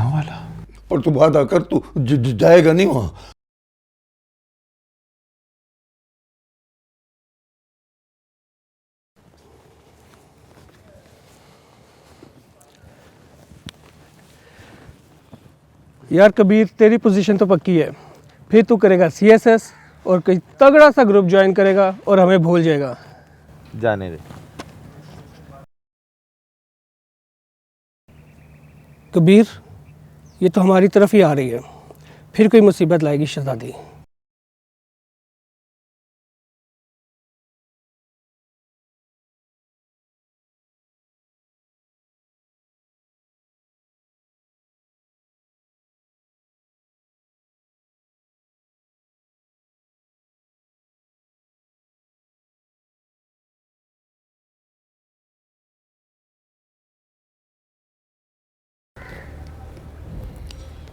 पुख्ता वाला। और तू वादा कर, तू जाएगा नहीं वहां। यार कबीर, तेरी पोजीशन तो पक्की है, फिर तू करेगा सीएसएस और कोई तगड़ा सा ग्रुप ज्वाइन करेगा और हमें भूल जाएगा। जाने दे। कबीर, ये तो हमारी तरफ ही आ रही है, फिर कोई मुसीबत लाएगी शहजादी।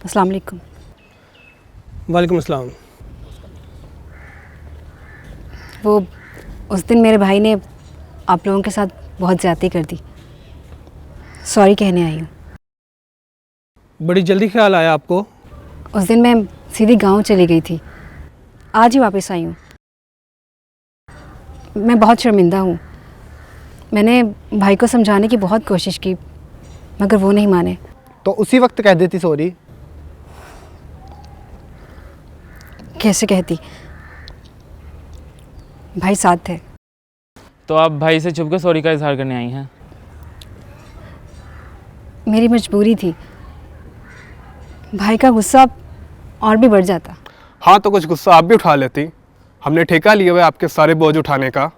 अस्सलाम वालेकुम। वालेकुम अस्सलाम। वो उस दिन मेरे भाई ने आप लोगों के साथ बहुत ज़्यादती कर दी, सॉरी कहने आई हूँ। बड़ी जल्दी ख्याल आया आपको? उस दिन मैं सीधी गांव चली गई थी, आज ही वापस आई हूँ। मैं बहुत शर्मिंदा हूँ। मैंने भाई को समझाने की बहुत कोशिश की, मगर वो नहीं माने। तो उसी वक्त कह देती सॉरी। कैसे कहती, भाई साथ थे। तो आप भाई से छुप के सॉरी का इजहार करने आई हैं? मेरी मजबूरी थी, भाई का गुस्सा और भी बढ़ जाता। हाँ, तो कुछ गुस्सा आप भी उठा लेती। हमने ठेका लिया हुआ है आपके सारे बोझ उठाने का।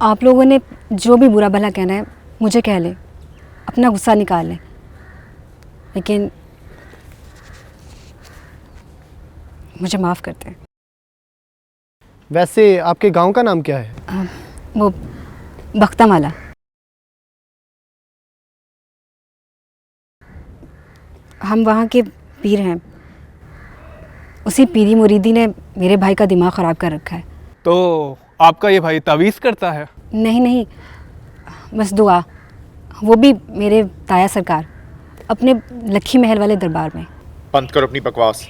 आप लोगों ने जो भी बुरा भला कहना है मुझे कह लें, अपना गुस्सा निकाल लें, लेकिन मुझे माफ़ करते हैं। वैसे आपके गांव का नाम क्या है? वो बख्तामाला। हम वहाँ के पीर हैं। उसी पीरी मुरीदी ने मेरे भाई का दिमाग ख़राब कर रखा है। तो आपका ये भाई तावीज़ करता है? नहीं नहीं, बस दुआ, वो भी मेरे ताया सरकार, अपने लखी महल वाले दरबार में। बंद करो अपनी बकवास।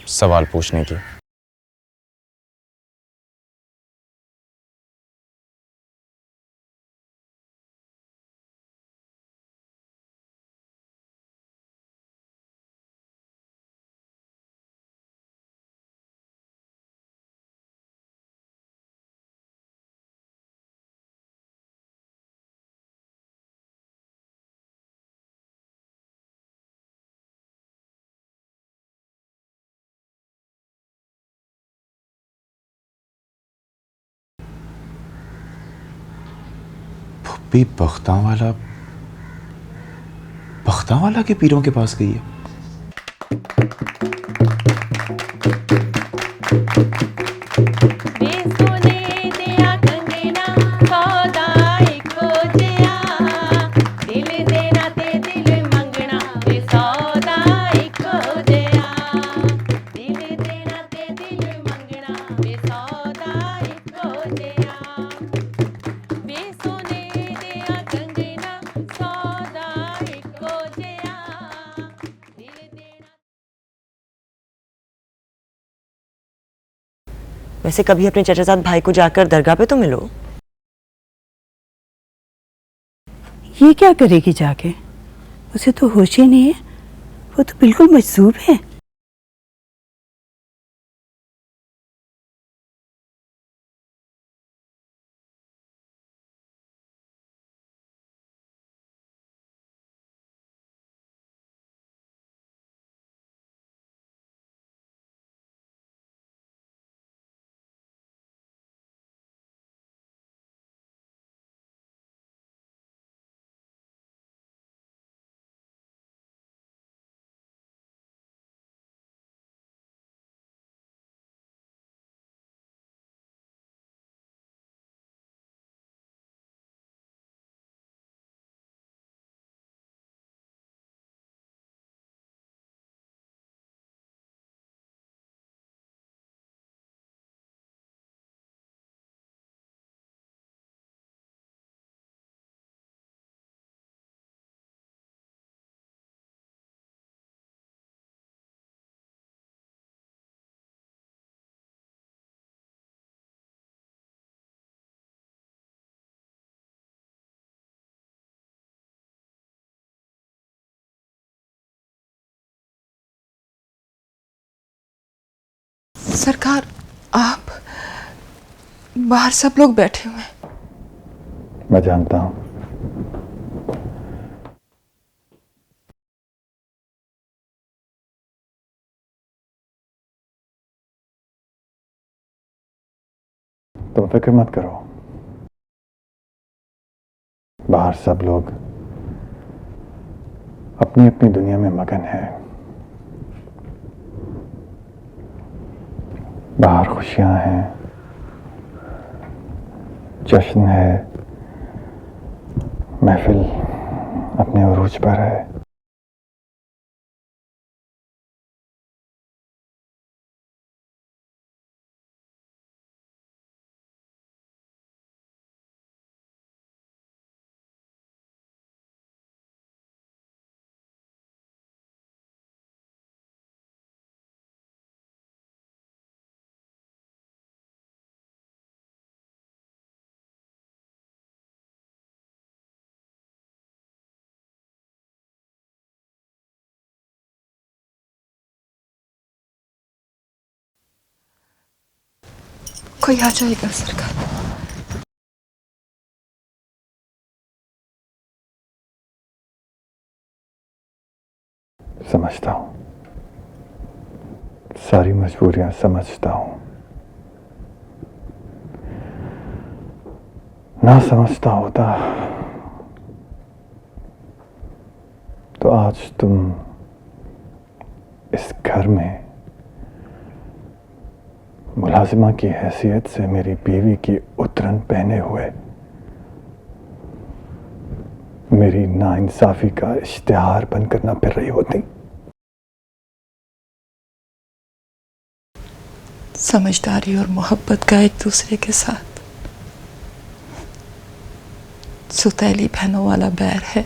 सवाल पूछने की। भुप्पी बख्तावाला के पीरों के पास गई है। वैसे कभी अपने चचाजाद भाई को जाकर दरगाह पे तो मिलो। ये क्या करेगी जाके, उसे तो होश ही नहीं है, वो तो बिल्कुल मजसूब है। सरकार, आप बाहर सब लोग बैठे हुए हैं। मैं जानता हूँ। तुम फिक्र मत करो, बाहर सब लोग अपनी अपनी दुनिया में मगन है। बाहर खुशियां हैं, जश्न है, महफिल अपने उरूज पर है। कोई आ जाएगा सरकार। समझता हूं, सारी मजबूरियां समझता हूं। ना समझता होता तो आज तुम इस घर में मुलाजिमा की हैसियत से मेरी बीवी की उतरन पहने हुए मेरी नाइंसाफी का इश्तिहार बनकर न फिर रही होती। समझदारी और मोहब्बत का एक दूसरे के साथ सुतैली बहनों वाला बैर है।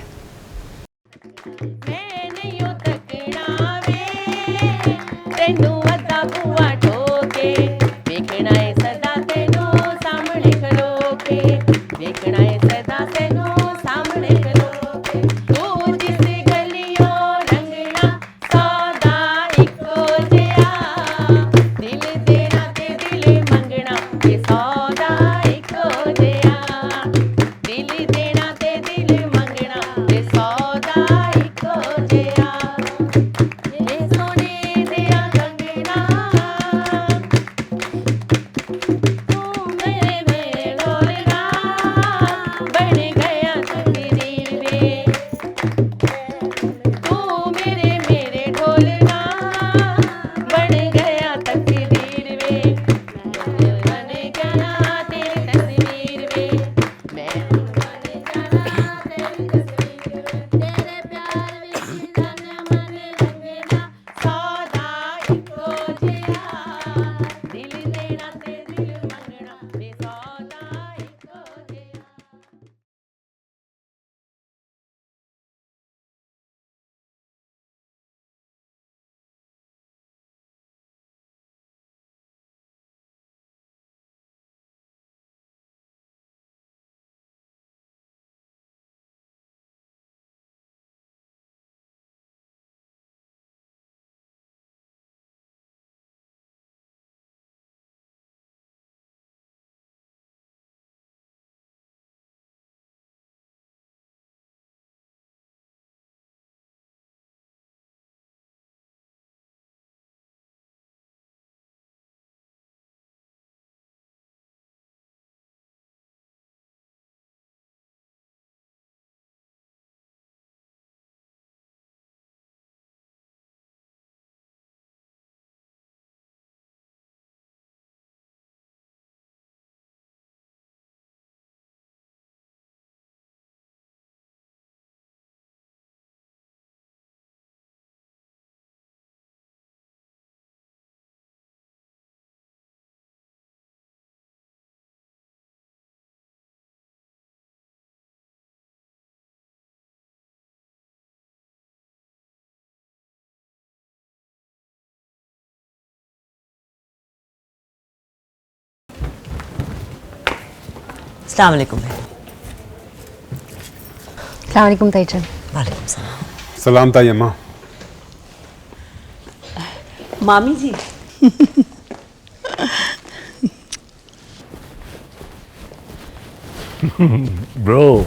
अस्सलाम वालेकुम भाई। अस्सलाम वालेकुम ताईजान। वालेकुम सलाम। सलाम ताई अम्मा। मामी जी ब्रो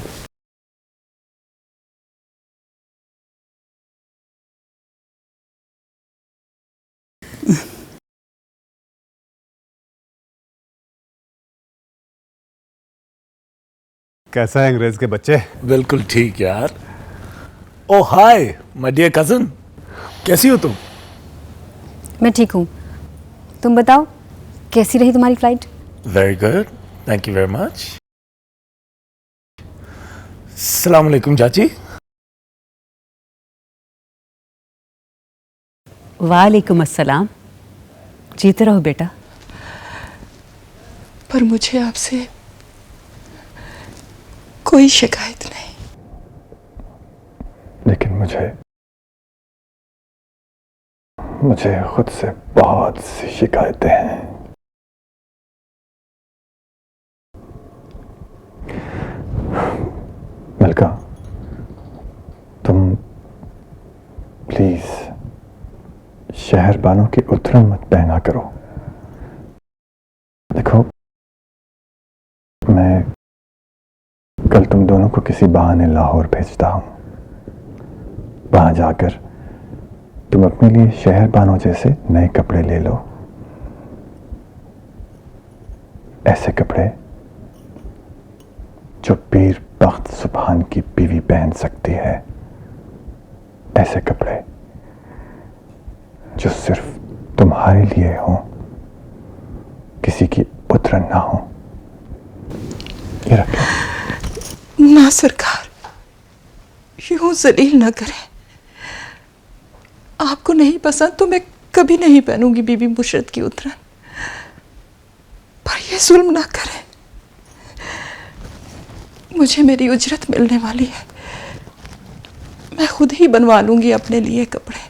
कैसा है अंग्रेज के बच्चे? बिल्कुल ठीक यार। ओ हाय माय डियर कजन, कैसी हो तुम? मैं ठीक हूँ। तुम बताओ, कैसी रही तुम्हारी flight? Very good, thank you very much. अस्सलाम वालेकुम चाची। वालेकुम अस्सलाम। जीते रहो बेटा। पर मुझे आपसे कोई शिकायत नहीं। लेकिन मुझे खुद से बहुत सी शिकायतें हैं। मलका, तुम प्लीज शहरबानों की उतरन मत पहना करो। देखो, मैं कल तुम दोनों को किसी बहाने लाहौर भेजता हूं। वहां जाकर तुम अपने लिए शहरबानों जैसे नए कपड़े ले लो। ऐसे कपड़े जो पीर बख्त सुभान की बीवी पहन सकती है। ऐसे कपड़े जो सिर्फ तुम्हारे लिए हो, किसी की उतरन ना हो। ये रखो। ना सरकार, यूं जलील ना करें। आपको नहीं पसंद तो मैं कभी नहीं पहनूंगी बीबी मुशर्रत की उतरन, पर ये जुल्म ना करें। मुझे मेरी उजरत मिलने वाली है, मैं खुद ही बनवा लूंगी अपने लिए कपड़े।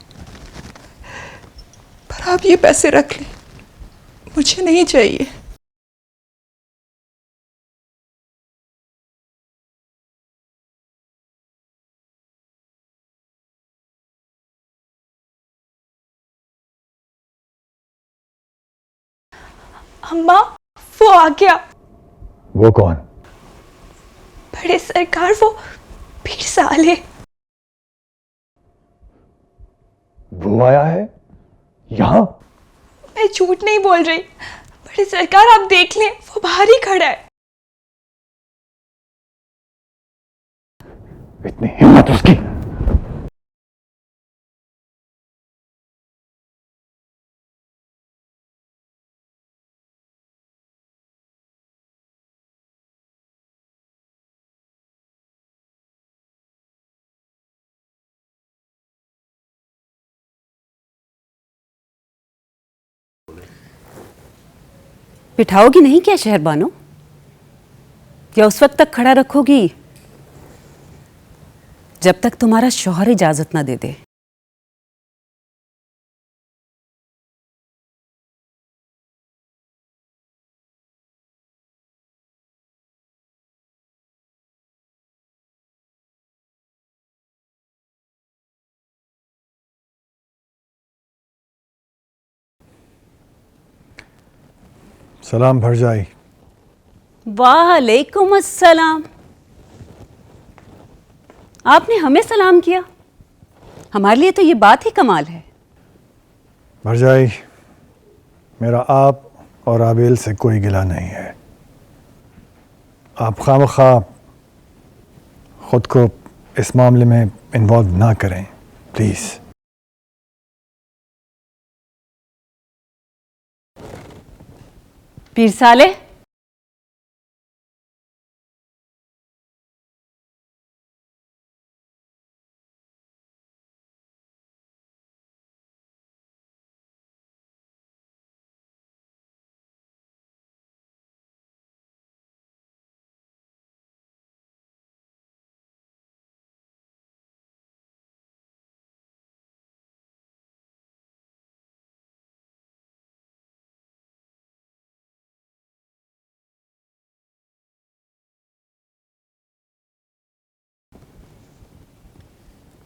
पर आप ये पैसे रख लें, मुझे नहीं चाहिए। अम्मा, वो आ गया। वो कौन? बड़े सरकार, वो पीर साले। वो आया है यहाँ? मैं झूठ नहीं बोल रही। बड़े सरकार, आप देख लें, वो बाहर ही खड़ा है। इतनी हिम्मत उसकी! बिठाओगी नहीं क्या शहरबानो? या उस वक्त तक खड़ा रखोगी जब तक तुम्हारा शौहर इजाजत ना दे दे? सलाम भरजाई। वालेकुम अस्सलाम। आपने हमें सलाम किया? हमारे लिए तो ये बात ही कमाल है। भरजाई, मेरा आप और आबेल से कोई गिला नहीं है। आप खामखा खुद को इस मामले में इन्वॉल्व ना करें, प्लीज। पीर साले,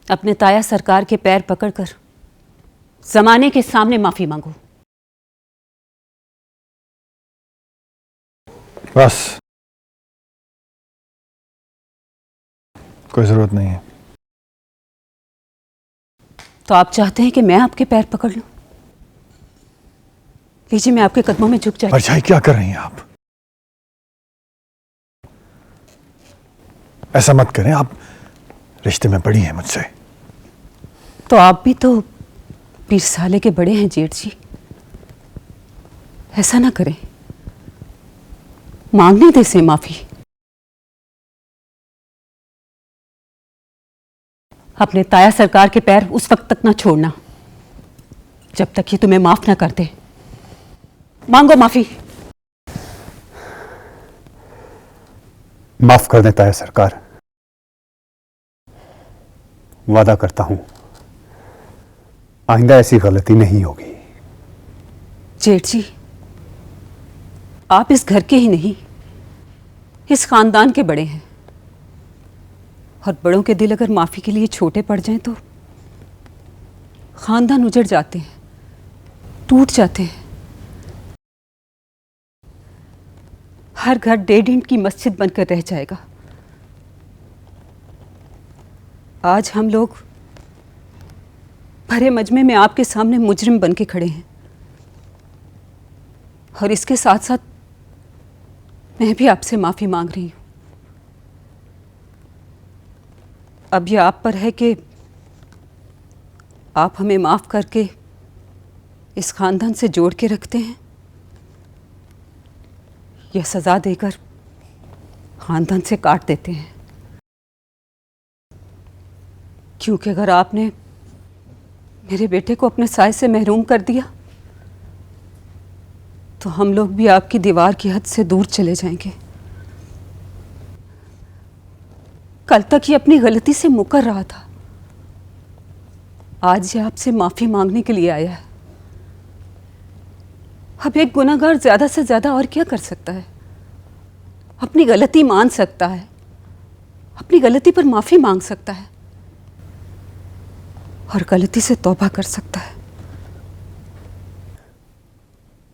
अपने ताया सरकार के पैर पकड़कर जमाने के सामने माफी मांगो। बस, कोई जरूरत नहीं है। तो आप चाहते हैं कि मैं आपके पैर पकड़ लूं? लीजिए, मैं आपके कदमों में झुक जाऊं। परछाई, क्या कर रही हैं आप? ऐसा मत करें, आप रिश्ते में बड़ी हैं मुझसे। तो आप भी तो 20 साल के बड़े हैं जेठ जी, ऐसा ना करें, मांगने दे से माफी। अपने ताया सरकार के पैर उस वक्त तक ना छोड़ना जब तक ये तुम्हें माफ ना कर दे। मांगो माफी। माफ कर दें ताया सरकार, वादा करता हूं आइंदा ऐसी गलती नहीं होगी। जेठ जी, आप इस घर के ही नहीं, इस खानदान के बड़े हैं, और बड़ों के दिल अगर माफी के लिए छोटे पड़ जाएं तो खानदान उजड़ जाते हैं, टूट जाते हैं। हर घर 1.5 इंच की मस्जिद बनकर रह जाएगा। आज हम लोग भरे मजमे में आपके सामने मुजरिम बन के खड़े हैं, और इसके साथ साथ मैं भी आपसे माफी मांग रही हूं। अब यह आप पर है कि आप हमें माफ करके इस खानदान से जोड़ के रखते हैं, या सजा देकर खानदान से काट देते हैं। क्योंकि अगर आपने मेरे बेटे को अपने साए से महरूम कर दिया तो हम लोग भी आपकी दीवार की हद से दूर चले जाएंगे। कल तक ये अपनी गलती से मुकर रहा था, आज ये आपसे माफी मांगने के लिए आया है। अब एक गुनाहगार ज्यादा से ज्यादा और क्या कर सकता है? अपनी गलती मान सकता है, अपनी गलती पर माफी मांग सकता है, और गलती से तौबा कर सकता है।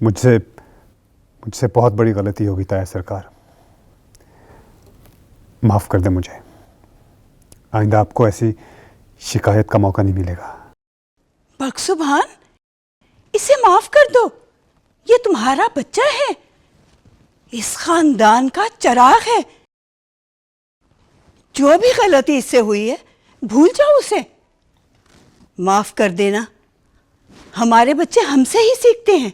मुझसे बहुत बड़ी गलती होगी ताया सरकार, माफ कर दे मुझे। आइंदा आपको ऐसी शिकायत का मौका नहीं मिलेगा। बख्शुभान, इसे माफ कर दो, ये तुम्हारा बच्चा है, इस खानदान का चिराग है। जो भी गलती इससे हुई है भूल जाओ उसे, माफ कर देना। हमारे बच्चे हमसे ही सीखते हैं।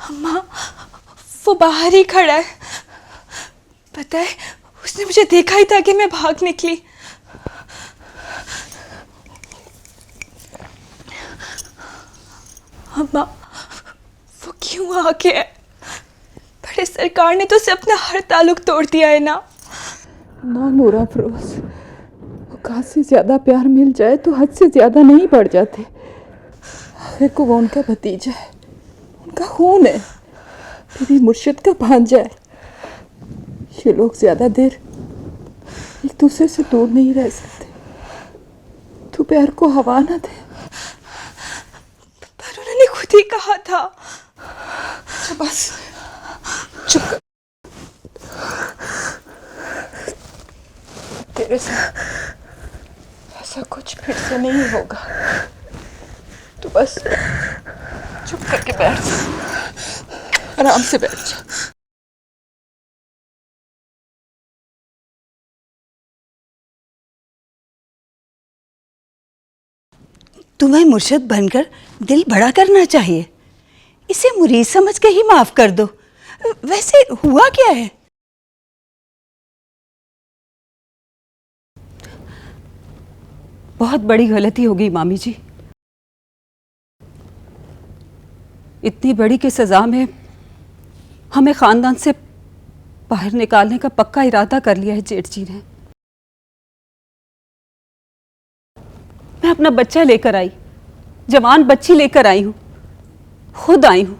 अम्मा, वो बाहर ही खड़ा है। पता है, उसने मुझे देखा ही था कि मैं भाग निकली। अम्मा, वो क्यों आ गया? बड़े सरकार ने तो उसे अपना हर ताल्लुक तोड़ दिया है ना। ना नूरा फरोज, औकात से ज्यादा प्यार मिल जाए तो हद से ज्यादा नहीं बढ़ जाते। आखिर को वो उनका भतीजा है, उनका खून है, बीबी मुर्शिद का भांजा है। ये लोग ज्यादा देर एक दूसरे से दूर नहीं रह सकते। तू प्यार को हवा ना दे। पर उन्होंने खुद ही कहा था। अच्छा बस, चुप कर। तेरे साथ ऐसा कुछ फिर से नहीं होगा। तू बस चुप करके बैठ जा, आराम से बैठ जा। तुम्हें मुर्शिद बनकर दिल बड़ा करना चाहिए, इसे मुरीद समझ के ही माफ कर दो। वैसे हुआ क्या है? बहुत बड़ी गलती हो गई मामी जी, इतनी बड़ी कि सजा में हमें खानदान से बाहर निकालने का पक्का इरादा कर लिया है जेठ जी ने। मैं अपना बच्चा लेकर आई, जवान बच्ची लेकर आई हूं, खुद आई हूं,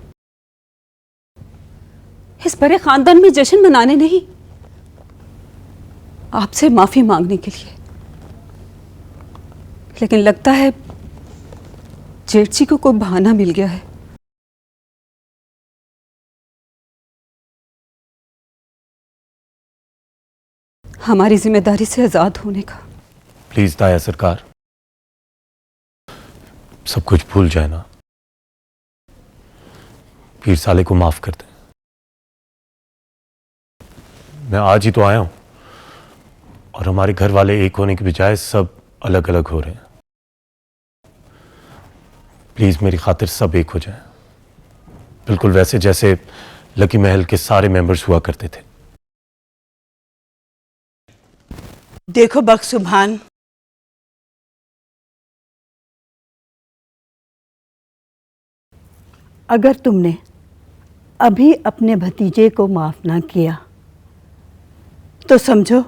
इस बड़े खानदान में जश्न मनाने नहीं, आपसे माफ़ी मांगने के लिए, लेकिन लगता है जेठ जी को कोई बहाना मिल गया है। हमारी जिम्मेदारी से आज़ाद होने का। प्लीज दाया सरकार, सब कुछ भूल जाए ना, पीर साले को माफ कर दें। मैं आज ही तो आया हूं और हमारे घर वाले एक होने के बजाय सब अलग अलग हो रहे हैं। प्लीज मेरी खातिर सब एक हो जाए, बिल्कुल वैसे जैसे लकी महल के सारे मेंबर्स हुआ करते थे। देखो बख्शुभान, अगर तुमने अभी अपने भतीजे को माफ ना किया तो समझो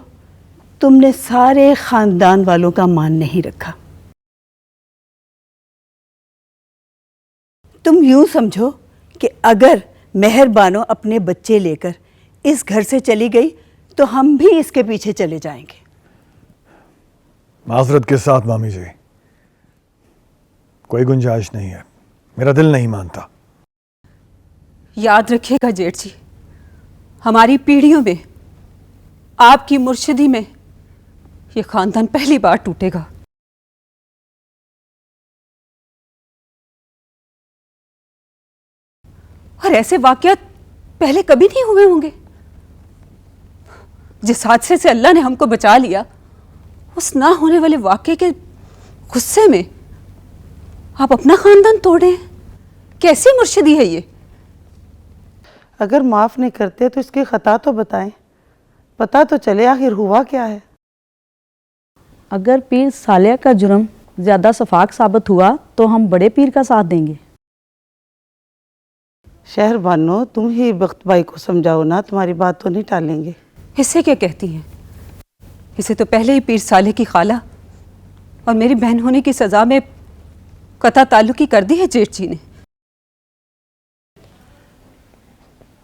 तुमने सारे खानदान वालों का मान नहीं रखा। तुम यूं समझो कि अगर मेहरबानो अपने बच्चे लेकर इस घर से चली गई तो हम भी इसके पीछे चले जाएंगे। माजरत के साथ मामी जी, कोई गुंजाइश नहीं है, मेरा दिल नहीं मानता। याद रखिएगा जेठ जी, हमारी पीढ़ियों में आपकी मुर्शिदी में ये खानदान पहली बार टूटेगा। और ऐसे वाकयात पहले कभी नहीं हुए होंगे। जिस हादसे से अल्लाह ने हमको बचा लिया, उस ना होने वाले वाकये के गुस्से में आप अपना खानदान तोड़े हैं। कैसी मुर्शिदी है ये? अगर माफ नहीं करते तो इसकी खता तो बताएं, पता तो चले आखिर हुआ क्या है। अगर पीर सालिया का जुर्म ज्यादा सफाक साबित हुआ तो हम बड़े पीर का साथ देंगे। शहर बानो, तुम ही बख्त भाई को समझाओ ना, तुम्हारी बात तो नहीं टालेंगे। इससे क्या कहती हैं? इसे तो पहले ही पीर साले की खाला और मेरी बहन होने की सजा में कता ताल्लुकी कर दी है जेठ जी ने।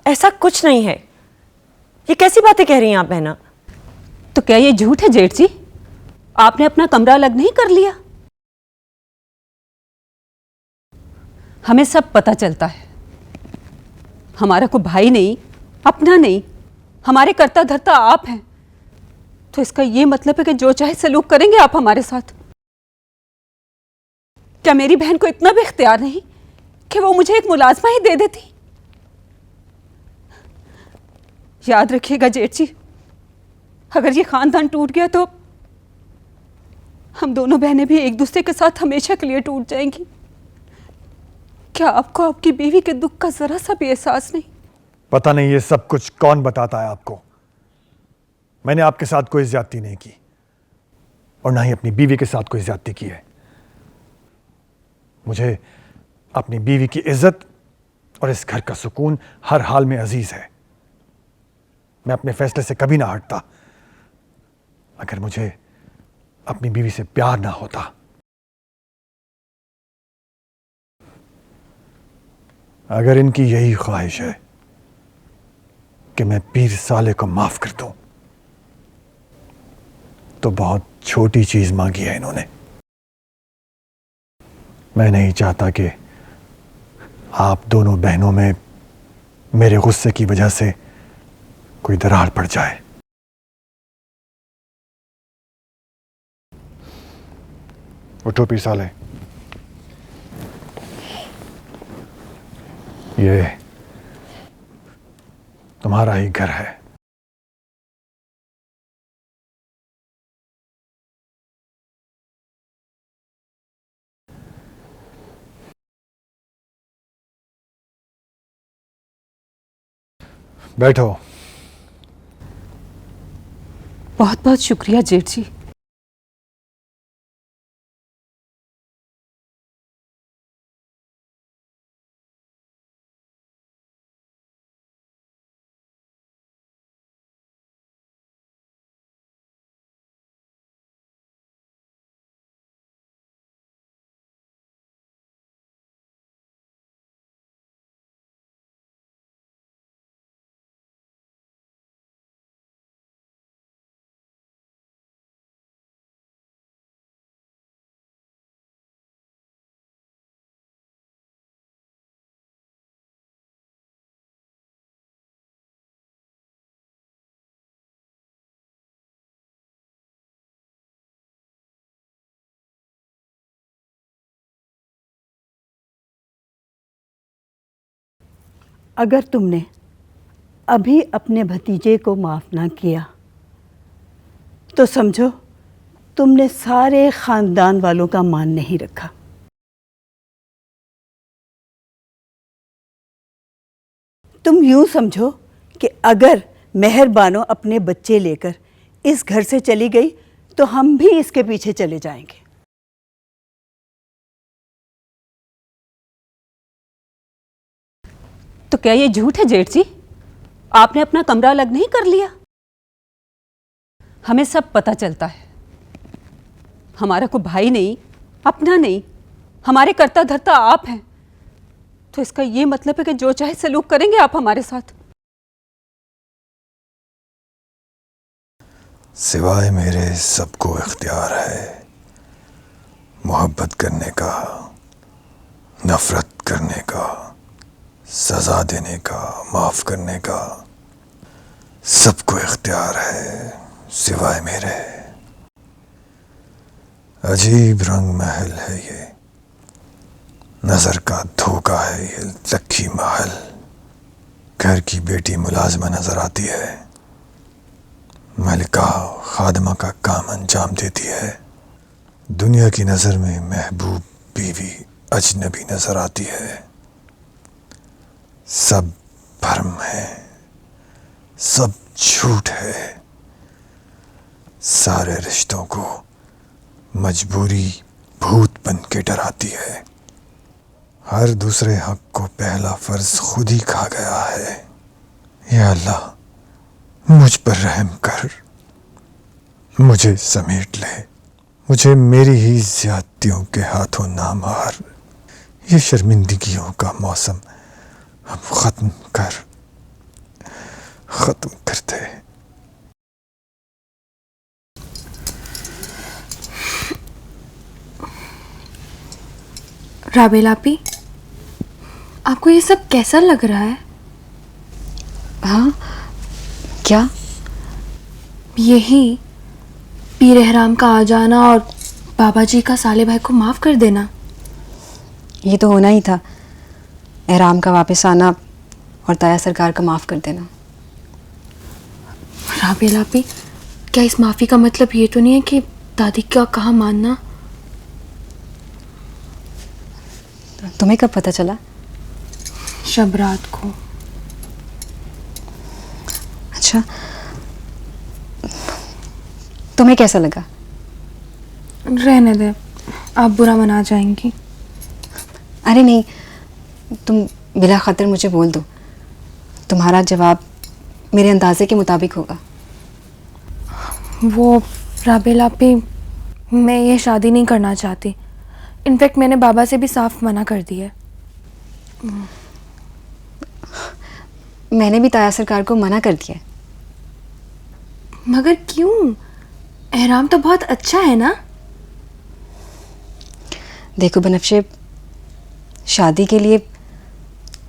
ऐसा कुछ नहीं है। ये कैसी बातें कह रही हैं आप बहना? तो क्या ये झूठ है जेठ जी? आपने अपना कमरा अलग नहीं कर लिया? हमें सब पता चलता है। हमारा कोई भाई नहीं, अपना नहीं, हमारे करता धरता आप हैं। तो इसका ये मतलब है कि जो चाहे सलूक करेंगे आप हमारे साथ। क्या मेरी बहन को इतना भी इख्तियार नहीं कि वो मुझे एक मुलाजमा ही दे देती? याद रखिएगा जेठ जी, अगर ये खानदान टूट गया तो हम दोनों बहनें भी एक दूसरे के साथ हमेशा के लिए टूट जाएंगी। क्या आपको आपकी बीवी के दुख का जरा सा भी एहसास नहीं? पता नहीं ये सब कुछ कौन बताता है आपको। मैंने आपके साथ कोई ज्यादती नहीं की और ना ही अपनी बीवी के साथ कोई ज्यादती की है। मुझे अपनी बीवी की इज्जत और इस घर का सुकून हर हाल में अजीज है। मैं अपने फैसले से कभी ना हटता। अगर मुझे अपनी बीवी से प्यार ना होता, अगर इनकी यही ख्वाहिश है कि मैं पीर साले को माफ कर दूं, तो बहुत छोटी चीज मांगी है इन्होंने। मैं नहीं चाहता कि आप दोनों बहनों में मेरे गुस्से की वजह से कोई दरार पड़ जाए। उठो पीर साले, ये तुम्हारा ही घर है। बैठो। बहुत बहुत शुक्रिया जेठ जी। अगर तुमने अभी अपने भतीजे को माफ़ ना किया तो समझो तुमने सारे खानदान वालों का मान नहीं रखा। तुम यूं समझो कि अगर मेहरबानो अपने बच्चे लेकर इस घर से चली गई तो हम भी इसके पीछे चले जाएंगे। तो क्या ये झूठ है जेठ जी? आपने अपना कमरा अलग नहीं कर लिया? हमें सब पता चलता है। हमारा कोई भाई नहीं, अपना नहीं, हमारे कर्ता धर्ता आप हैं। तो इसका ये मतलब है कि जो चाहे सलूक करेंगे आप हमारे साथ। सिवाय मेरे सबको इख्तियार है मोहब्बत करने का, नफरत करने का, सजा देने का, माफ करने का। सबको इख्तियार है सिवाय मेरे। अजीब रंग महल है ये, नजर का धोखा है ये लक्की महल। घर की बेटी मुलाजमा नजर आती है, मलिका खादमा का काम अंजाम देती है। दुनिया की नज़र में महबूब बीवी अजनबी नजर आती है। सब भ्रम है, सब झूठ है। सारे रिश्तों को मजबूरी भूत बन के डराती है। हर दूसरे हक को पहला फर्ज खुद ही खा गया है। या अल्लाह, मुझ पर रहम कर, मुझे समेट ले, मुझे मेरी ही ज्यादतियों के हाथों ना मार। ये शर्मिंदगियों का मौसम अब खत्म कर दे। राबेल आपी, आपको ये सब कैसा लग रहा है? हाँ, क्या? यही पीर एहराम का आ जाना और बाबा जी का साले भाई को माफ़ कर देना। ये तो होना ही था, एहराम का वापस आना और ताया सरकार का माफ़ कर देना। राबेल आपी, क्या इस माफ़ी का मतलब ये तो नहीं है कि दादी का कहा मानना? तुम्हें कब पता चला? शब रात को। अच्छा, तुम्हें कैसा लगा? रहने दे, आप बुरा मना जाएंगी। अरे नहीं, तुम बिला खतर मुझे बोल दो, तुम्हारा जवाब मेरे अंदाजे के मुताबिक होगा। वो राबेल आपी, मैं ये शादी नहीं करना चाहती। इनफैक्ट मैंने बाबा से भी साफ मना कर दिया। मैंने भी ताया सरकार को मना कर दिया। मगर क्यों? एहराम तो बहुत अच्छा है ना? देखो बनफ्शे, शादी के लिए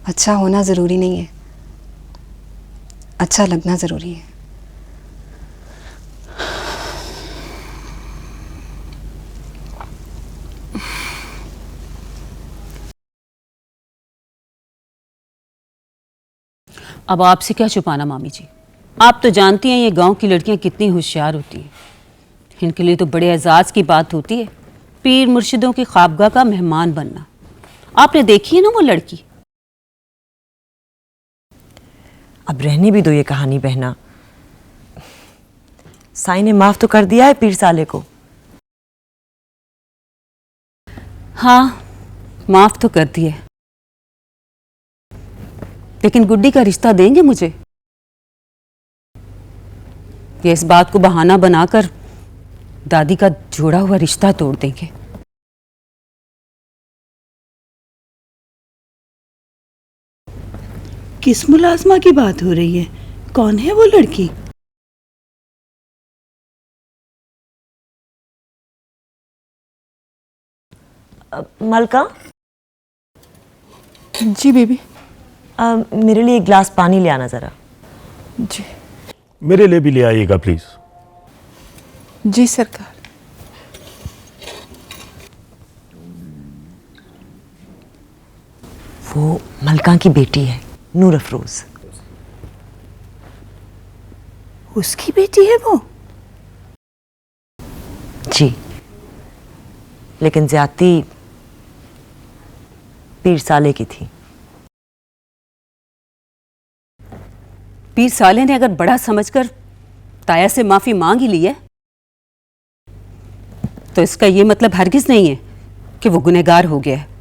अच्छा होना ज़रूरी नहीं है, अच्छा लगना ज़रूरी है। अब आपसे क्या छुपाना मामी जी, आप तो जानती हैं ये गांव की लड़कियां कितनी होशियार होती हैं। इनके लिए तो बड़े एजाज़ की बात होती है पीर मुर्शिदों की ख्वाबगाह का मेहमान बनना। आपने देखी है ना वो लड़की। अब रहने भी दो ये कहानी बहना। साईं ने माफ तो कर दिया है पीर साले को। हाँ, माफ तो कर दिए, लेकिन गुड्डी का रिश्ता देंगे मुझे? ये इस बात को बहाना बनाकर दादी का जोड़ा हुआ रिश्ता तोड़ देंगे। किस मुलाजमा की बात हो रही है? कौन है वो लड़की? मलका। जी बेबी। मेरे लिए एक गिलास पानी ले आना जरा। जी। मेरे लिए भी ले आइएगा प्लीज। जी सरकार। वो मलका की बेटी है, नूर अफरोज। उसकी बेटी है वो? जी, लेकिन ज्यादती पीर साले की थी। पीर साले ने अगर बड़ा समझकर ताया से माफी मांग ही ली है तो इसका यह मतलब हरगिज नहीं है कि वो गुनहगार हो गया है।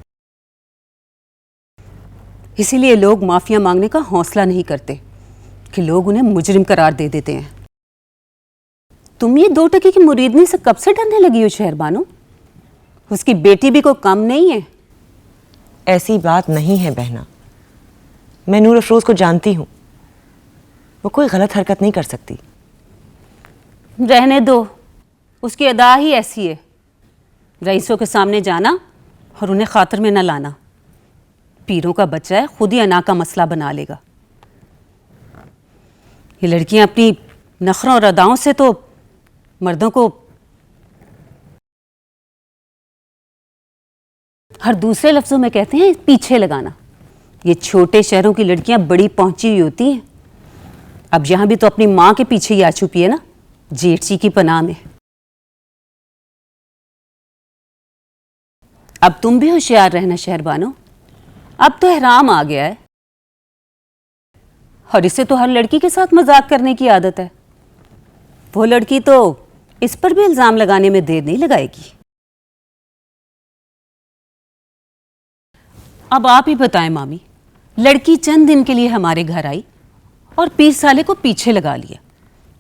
इसीलिए लोग माफिया मांगने का हौसला नहीं करते कि लोग उन्हें मुजरिम करार दे देते हैं। तुम ये 2 टके की मुरीदनी से कब से डरने लगी हो शहरबानो? उसकी बेटी भी कोई कम नहीं है। ऐसी बात नहीं है बहना, मैं नूर अफरोज को जानती हूँ, वो कोई गलत हरकत नहीं कर सकती। रहने दो, उसकी अदा ही ऐसी है। रईसों के सामने जाना और उन्हें खातिर में न लाना। पीरों का बच्चा है, खुद ही अना का मसला बना लेगा। ये लड़कियां अपनी नखरों और अदाओं से तो मर्दों को हर दूसरे लफ्जों में कहते हैं पीछे लगाना। ये छोटे शहरों की लड़कियां बड़ी पहुंची हुई होती हैं। अब यहां भी तो अपनी मां के पीछे ही आ चुकी है ना, जेठ जी की पनाह में। अब तुम भी होशियार रहना शहरबानो, अब तो एहराम आ गया है और इसे तो हर लड़की के साथ मजाक करने की आदत है। वो लड़की तो इस पर भी इल्जाम लगाने में देर नहीं लगाएगी। अब आप ही बताएं मामी, लड़की चंद दिन के लिए हमारे घर आई और पीर साले को पीछे लगा लिया,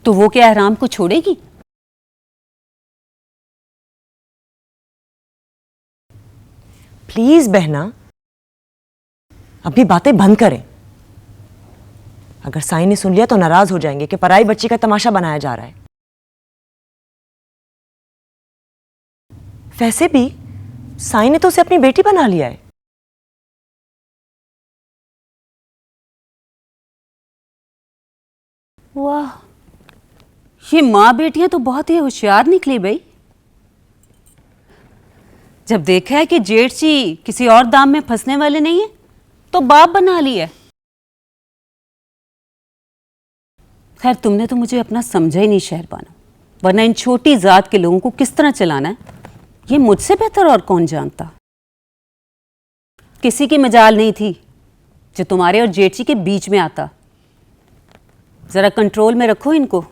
तो वो क्या एहराम को छोड़ेगी? प्लीज बहना, अभी बातें बंद करें। अगर साईं ने सुन लिया तो नाराज हो जाएंगे कि पराई बच्ची का तमाशा बनाया जा रहा है। वैसे भी साईं ने तो उसे अपनी बेटी बना लिया है। वाह, ये माँ बेटियां तो बहुत ही होशियार निकली भाई। जब देखा है कि जेठ जी किसी और दाम में फंसने वाले नहीं है तो बाप बना लिया। खैर, तुमने तो मुझे अपना समझा ही नहीं शहरबानो, वरना इन छोटी जात के लोगों को किस तरह चलाना है ये मुझसे बेहतर और कौन जानता। किसी की मजाल नहीं थी जो तुम्हारे और जेठ जी के बीच में आता। जरा कंट्रोल में रखो इनको।